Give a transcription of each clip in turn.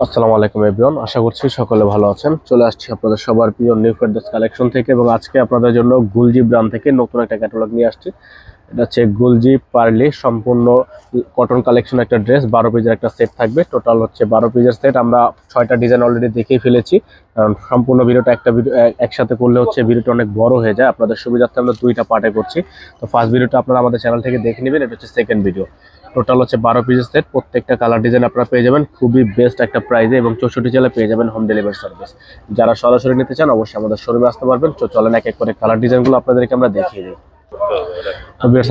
আসসালামু আলাইকুম এভরিওয়ান, আশা করছি সকলে ভালো আছেন। চলে আসছি আপনাদের সবার প্রিয় নিউ ফেরদৌস কালেকশন থেকে এবং আজকে আপনাদের জন্য গুলজি ব্র্যান্ড থেকে নতুন একটা ক্যাটালগ নিয়ে আসছি। এটা হচ্ছে গুলজি পার্লি সম্পূর্ণ কটন কালেকশন একটা ড্রেস, 12 পিসের একটা সেট থাকবে। টোটাল হচ্ছে 12 পিসের সেট। আমরা 6টা ডিজাইন অলরেডি দেখিয়ে ফেলেছি, কারণ সম্পূর্ণ ভিডিওটা একটা ভিডিও একসাথে করলে হচ্ছে ভিডিওটা অনেক বড় হয়ে যায়। আপনাদের সুবিধার্থে আমরা 2টা পার্টে করছি। তো ফার্স্ট ভিডিওটা আপনারা আমাদের চ্যানেল থেকে দেখে নেবেন, এটা হচ্ছে সেকেন্ড ভিডিও। টোটাল হচ্ছে 12 পিসের সেট, প্রত্যেকটা কালার ডিজাইন আপনারা পেয়ে যাবেন খুবই বেস্ট একটা প্রাইজে এবং 64 জেলা পেয়ে যাবেন হোম ডেলিভারি সার্ভিস। যারা সরাসরি নিতে চান অবশ্যই আমাদের শোরুমে আসতে পারবেন। তো চলেন এক এক করে কালার ডিজাইনগুলো আপনাদেরকে আমরা দেখিয়ে দিই।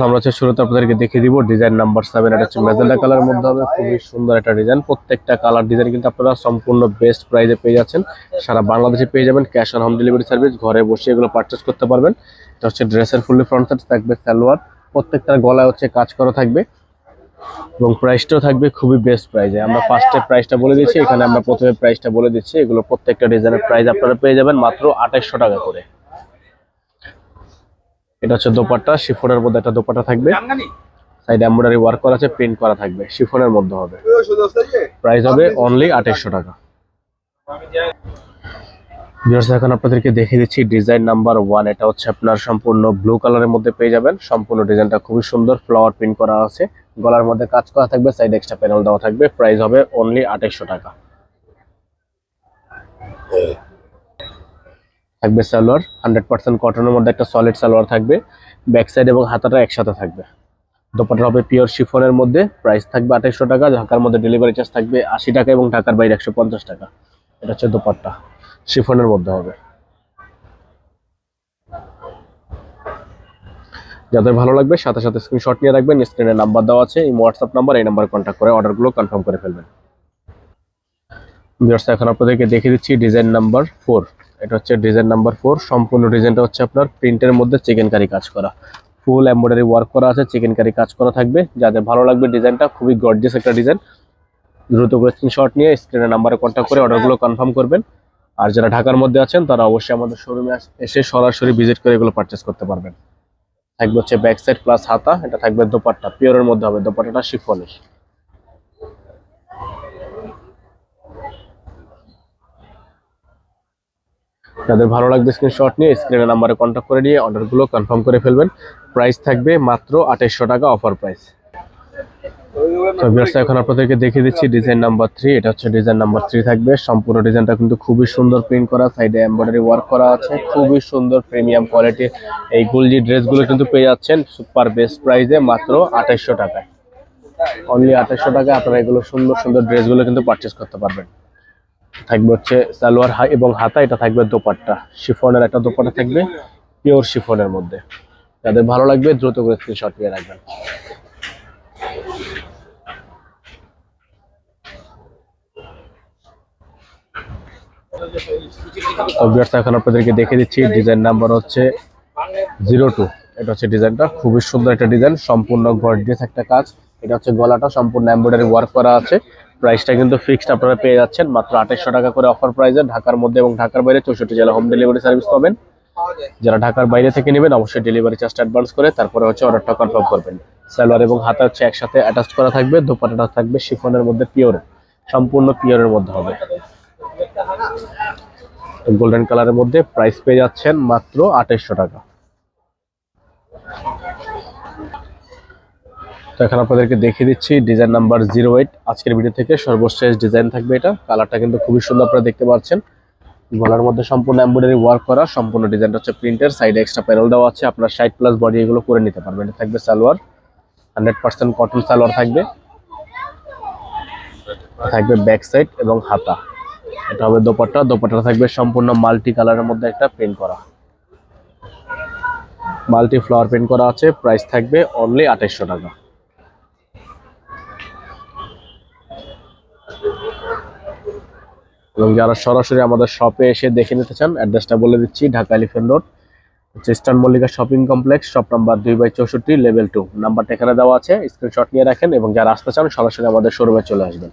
আমরা হচ্ছে শুরুতে আপনাদেরকে দেখিয়ে দিব ডিজাইন নাম্বার 7। এটা হচ্ছে ম্যাজেন্টা কালারের মধ্যে হবে, খুবই সুন্দর একটা ডিজাইন। প্রত্যেকটা কালার ডিজাইন কিন্তু আপনারা সম্পূর্ণ বেস্ট প্রাইজে পেয়ে যাচ্ছেন। সারা বাংলাদেশে পেয়ে যাবেন cash on home delivery service, ঘরে বসে এগুলো পারচেস করতে পারবেন। এটা হচ্ছে ড্রেসের ফুললি ফ্রন্ট সাইড থাকবে, সালোয়ার প্রত্যেকটার গলায় হচ্ছে কাজ করা থাকবে এবং প্রাইসটাও থাকবে খুবই বেস্ট প্রাইজে। আমরা ফার্স্টে প্রাইসটা বলে দিচ্ছি, এখানে আমরা প্রথমে প্রাইসটা বলে দিচ্ছি। এগুলো প্রত্যেকটা ডিজাইনের প্রাইস আপনারা পেয়ে যাবেন মাত্র 2800 টাকা করে। এটা হচ্ছে দোপাট্টা, শিফনের মধ্যে একটা দোপাট্টা থাকবে, সাইডে এমব্রয়ডারি ওয়ার্ক করা আছে, প্রিন্ট করা থাকবে, শিফনের মধ্যে হবে। প্রাইস হবে অনলি 2800 টাকা। ভিউয়ার্স, এখন আপনাদেরকে দেখিয়ে দিচ্ছি ডিজাইন নাম্বার 1। এটা হচ্ছে আপনার সম্পূর্ণ ব্লু কালারের মধ্যে পেয়ে যাবেন। সম্পূর্ণ ডিজাইনটা খুবই সুন্দর, ফ্লাওয়ার প্রিন্ট করা আছে, গলার মধ্যে কাজ করা থাকবে, সাইডে এক্সট্রা প্যানেল দেওয়া থাকবে। প্রাইস হবে অনলি 2800 টাকা। থাকবে সালোয়ার 100% কটনের মধ্যে একটা সলিড সালোয়ার থাকবে, ব্যাক সাইড এবং হাতাটা একসাথে থাকবে। দোপাট্টা হবে পিওর শিফনের মধ্যে, প্রাইস থাকবে 2800 টাকা। ঢাকার মধ্যে ডেলিভারি চার্জ থাকবে 80 টাকা এবং ঢাকার বাইরে 150 টাকা। এটা হচ্ছে দোপাট্টা, শিফনের মধ্যে হবে। যাদের ভালো লাগবে সাথে সাথে স্ক্রিনশট নিয়ে রাখবেন, স্ক্রিনে নাম্বার দেওয়া আছে, এই হোয়াটসঅ্যাপ নাম্বার, এই নাম্বারে কন্ট্যাক্ট করে অর্ডারগুলো কনফার্ম করে ফেলবেন। ভিউয়ার্স, এখন আপনাদেরকে দেখিয়ে দিচ্ছি ডিজাইন নাম্বার 4। এটা হচ্ছে ডিজাইন নাম্বার 4। সম্পূর্ণ ডিজাইনটা হচ্ছে আপনার প্রিন্টের মধ্যে চিকেন কারি কাজ করা, ফুল এমব্রয়ডারি ওয়ার্ক করা আছে, চিকেন কারি কাজ করা থাকবে। যাদের ভালো লাগবে ডিজাইনটা, খুবই গর্জিয়াস একটা ডিজাইন। দ্রুত করে স্ক্রিনশট নিয়ে স্ক্রিনের নাম্বারে কন্ট্যাক্ট করে অর্ডারগুলো কনফার্ম করবেন। আর যারা ঢাকার মধ্যে আছেন তারা অবশ্যই আমাদের শোরুমে এসে সরাসরি ভিজিট করে এগুলো পারচেস করতে পারবেন। থাকবে হচ্ছে ব্যাক সাইড প্লাস হাতা। এটা থাকবে দোপাট্টা, পিওরের মধ্যে হবে, দোপাট্টাটা শিফনের। যাদের ভালো লাগবে স্ক্রিনশট নিয়ে স্ক্রিনের নাম্বারে কন্ট্যাক্ট করে নিয়ে অর্ডারগুলো কনফার্ম করে ফেলবেন। প্রাইস থাকবে মাত্র 2800 টাকা, অফার প্রাইস। তো ভিউয়ার্স, এখন আপনাদেরকে দেখিয়ে দিচ্ছি ডিজাইন নাম্বার 3। এটা হচ্ছে ডিজাইন নাম্বার 3 থাকবে। সম্পূর্ণ ডিজাইনটা কিন্তু খুবই সুন্দর প্রিন্ট করা, সাইডে এমব্রয়ডারি ওয়ার্ক করা আছে, খুবই সুন্দর প্রিমিয়াম কোয়ালিটির এই গুলজি ড্রেসগুলো কিন্তু পেয়ে যাচ্ছেন সুপার বেস্ট প্রাইসে মাত্র 2800 টাকায়। অনলি 2800 টাকায় আপনারা এগুলো সুন্দর সুন্দর ড্রেসগুলো কিন্তু পারচেস করতে পারবেন। থাকবে হচ্ছে সালোয়ার এবং হাতা। এটা থাকবে দোপাট্টা, শিফনের একটা দোপাট্টা থাকবে, পিওর শিফনের মধ্যে। যাদের ভালো লাগবে দ্রুত করে স্ক্রিনশট নিয়ে রাখবেন। এখন আপনাদেরকে দেখে দিচ্ছি ডিজাইন নাম্বার হচ্ছে 02। এটা হচ্ছে ডিজাইনটা খুবই সুন্দর একটা ডিজাইন, সম্পূর্ণ গর্জিয়াস একটা কাজ। এটা হচ্ছে গলাটা সম্পূর্ণ এমব্রয়ডারি ওয়ার্ক করা আছে। প্রাইসটা কিন্তু ফিক্সড আপনারা পেয়ে যাচ্ছেন মাত্র 2800 টাকা করে, অফার প্রাইসে। ঢাকার মধ্যে এবং ঢাকার বাইরে 64 জেলা হোম ডেলিভারি সার্ভিস পাবেন। যারা ঢাকার বাইরে থেকে নেবেন অবশ্যই ডেলিভারি চার্জটা অ্যাডভান্স করে তারপরে হচ্ছে অর্ডারটা কনফার্ম করবেন। সালোয়ার এবং হাতা হচ্ছে একসাথে অ্যাটাচ করা থাকবে, দোপাট্টাটা থাকবে শিফনের মধ্যে, পিওর, সম্পূর্ণ পিওরের মধ্যে হবে, গোল্ডেন কালারের মধ্যে। প্রাইস পেয়ে যাচ্ছেন মাত্র 2800 টাকা। তো এখন আপনাদেরকে দেখিয়ে দিচ্ছি ডিজাইন নাম্বার 08। আজকের ভিডিও থেকে সর্বশেষ ডিজাইন থাকবে এটা। কালারটা কিন্তু খুবই সুন্দর আপনারা দেখতে পাচ্ছেন। গলার মধ্যে সম্পূর্ণ এমব্রয়ডারি ওয়ার্ক করা, সম্পূর্ণ ডিজাইনটা হচ্ছে প্রিন্টের, সাইডে এক্সট্রা প্যানেল দেওয়া আছে। আপনার 60+ বডি এগুলো করে নিতে পারবেন। এটা থাকবে সালোয়ার, 100% কটন সালোয়ার থাকবে। থাকবে ব্যাক সাইড এবং হাতা। এটা হবে দোপাট্টা, দোপাট্টা থাকবে সম্পূর্ণ মাল্টি কালারের মধ্যে একটা প্রিন্ট করা, মাল্টি ফ্লাওয়ার প্রিন্ট করা আছে। প্রাইস থাকবে অনলি 2800 টাকা। এবং যারা সরাসরি আমাদের শপে এসে দেখে নিতে চান, অ্যাড্রেসটা বলে দিচ্ছি, Dhaka elephant road, eastern Mallika shopping complex, shop number 2/64, level 2। নাম্বারটা এখানে দেওয়া আছে, স্ক্রিনশট নিয়ে রাখেন এবং যারা আসতে চান সরাসরি আমাদের শোরুমে চলে আসবেন।